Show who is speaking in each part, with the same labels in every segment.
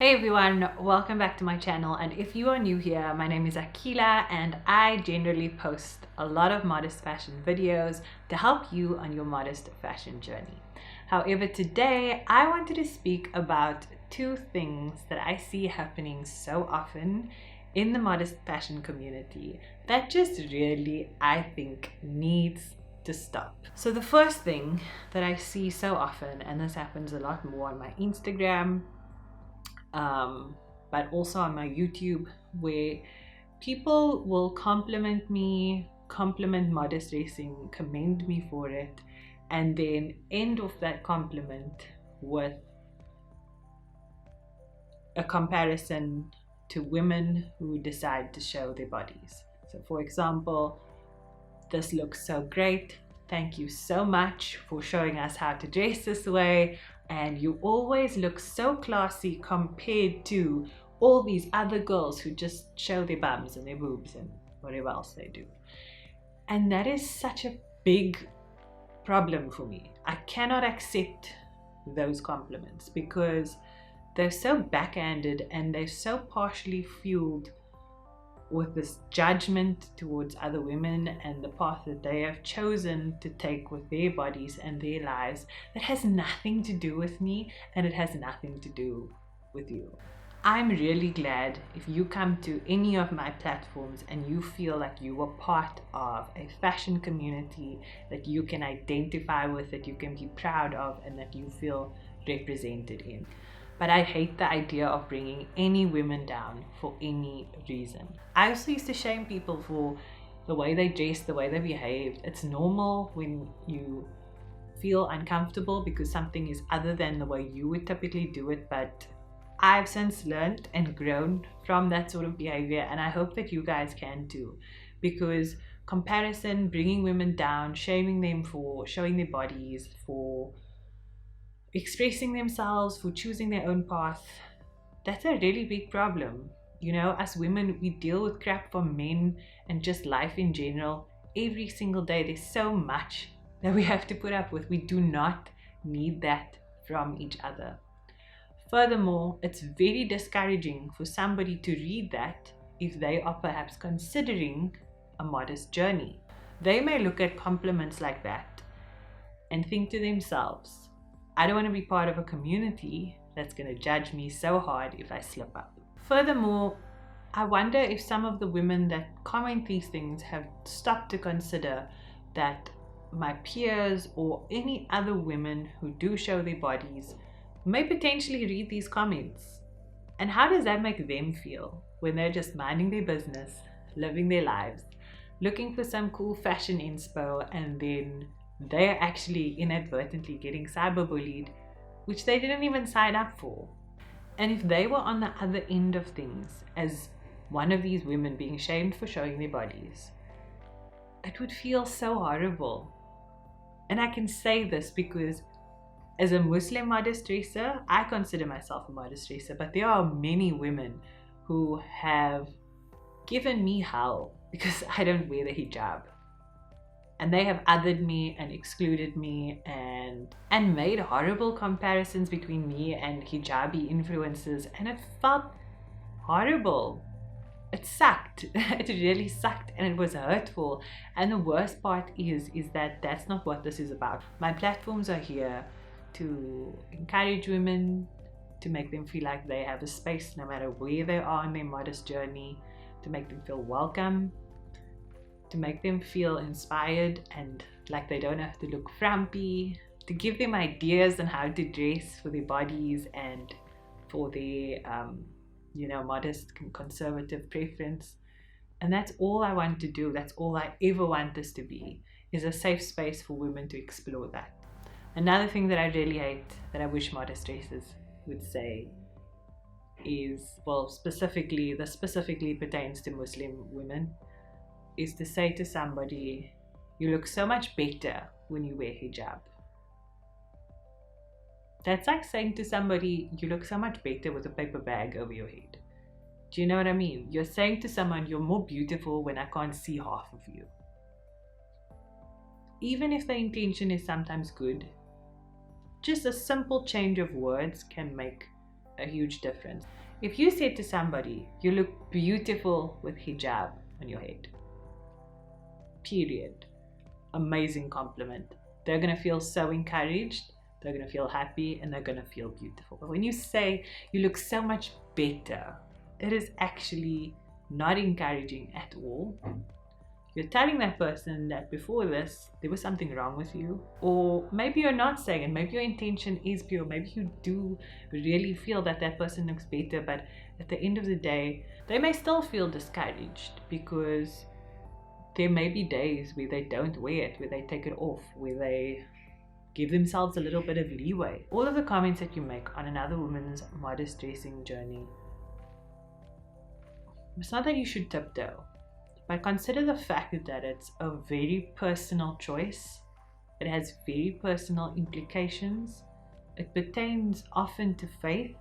Speaker 1: Hey everyone, welcome back to my channel, and if you are new here, my name is Akila and I generally post a lot of modest fashion videos to help you on your modest fashion journey. However, today I wanted to speak about two things that I see happening so often in the modest fashion community that just really, I think, needs to stop. So the first thing that I see so often, and this happens a lot more on my Instagram, but also on my YouTube, where people will compliment me, compliment modest dressing, commend me for it, and then end off that compliment with a comparison to women who decide to show their bodies. So, for example, this looks so great. Thank you so much for showing us how to dress this way. And you always look so classy compared to all these other girls who just show their bums and their boobs and whatever else they do. And that is such a big problem for me. I cannot accept those compliments because they're so backhanded and they're so partially fueled with this judgment towards other women and the path that they have chosen to take with their bodies and their lives that has nothing to do with me, and it has nothing to do with you. I'm really glad if you come to any of my platforms and you feel like you are part of a fashion community that you can identify with, that you can be proud of, and that you feel represented in. But I hate the idea of bringing any women down for any reason. I also used to shame people for the way they dressed, the way they behaved. It's normal when you feel uncomfortable because something is other than the way you would typically do it, but I've since learned and grown from that sort of behavior, and I hope that you guys can too, because comparison, bringing women down, shaming them for showing their bodies, for expressing themselves, for choosing their own path, that's a really big problem. You know, as women, we deal with crap from men and just life in general every single day. There's so much that we have to put up with. We do not need that from each other. Furthermore, it's very discouraging for somebody to read that if they are perhaps considering a modest journey. They may look at compliments like that and think to themselves, I don't want to be part of a community that's going to judge me so hard if I slip up. Furthermore, I wonder if some of the women that comment these things have stopped to consider that my peers or any other women who do show their bodies may potentially read these comments. And how does that make them feel when they're just minding their business, living their lives, looking for some cool fashion inspo, and then they're actually inadvertently getting cyberbullied, which they didn't even sign up for? And if they were on the other end of things as one of these women being shamed for showing their bodies, it would feel so horrible. And I can say this because as a Muslim modest dresser, I consider myself a modest dresser, but there are many women who have given me hell because I don't wear the hijab. And they have othered me and excluded me and made horrible comparisons between me and hijabi influencers, and it felt horrible. It sucked. It really sucked, and it was hurtful. And the worst part is that that's not what this is about. My platforms are here to encourage women, to make them feel like they have a space no matter where they are on their modest journey, to make them feel welcome, to make them feel inspired and like they don't have to look frumpy, to give them ideas on how to dress for their bodies and for their modest conservative preference. And that's all I want to do. That's all I ever want this to be, is a safe space for women to explore that. Another thing that I really hate, that I wish modest dressers would say, is, well, specifically pertains to Muslim women, is to say to somebody, you look so much better when you wear hijab. That's like saying to somebody, you look so much better with a paper bag over your head. Do you know what I mean? You're saying to someone, you're more beautiful when I can't see half of you. Even if the intention is sometimes good, just a simple change of words can make a huge difference. If you said to somebody, you look beautiful with hijab on your head, period, amazing compliment, they're going to feel so encouraged, they're going to feel happy, and they're going to feel beautiful. But when you say you look so much better, it is actually not encouraging at all. You're telling that person that before this, there was something wrong with you. Or maybe you're not saying it. Maybe your intention is pure. Maybe you do really feel that that person looks better. But at the end of the day, they may still feel discouraged because there may be days where they don't wear it, where they take it off, where they give themselves a little bit of leeway. All of the comments that you make on another woman's modest dressing journey, it's not that you should tiptoe. But consider the fact that it's a very personal choice. It has very personal implications. It pertains often to faith,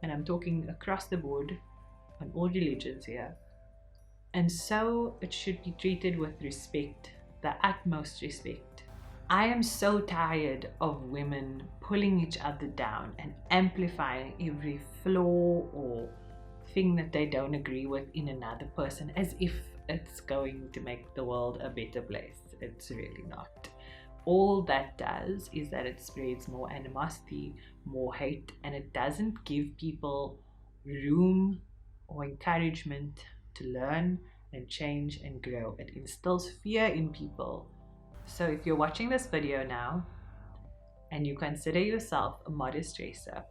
Speaker 1: and I'm talking across the board on all religions here. And so it should be treated with respect, the utmost respect. I am so tired of women pulling each other down and amplifying every flaw or thing that they don't agree with in another person as if it's going to make the world a better place. It's really not. All that does is that it spreads more animosity, more hate, and it doesn't give people room or encouragement to learn and change and grow. It instills fear in people. So if you're watching this video now and you consider yourself a modest dresser,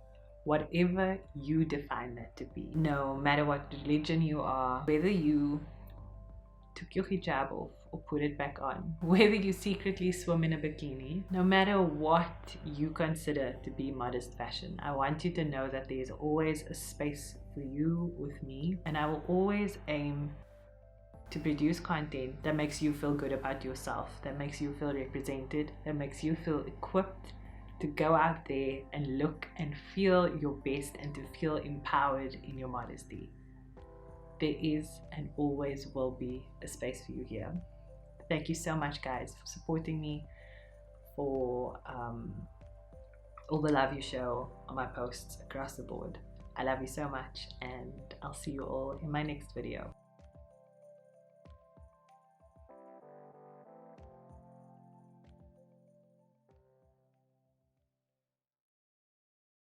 Speaker 1: whatever you define that to be, no matter what religion you are, whether you took your hijab off or put it back on, whether you secretly swim in a bikini, no matter what you consider to be modest fashion, I want you to know that there's always a space for you with me, and I will always aim to produce content that makes you feel good about yourself, that makes you feel represented, that makes you feel equipped to go out there and look and feel your best and to feel empowered in your modesty. There is and always will be a space for you here. Thank you so much, guys, for supporting me, for all the love you show on my posts across the board. I love you so much, and I'll see you all in my next video.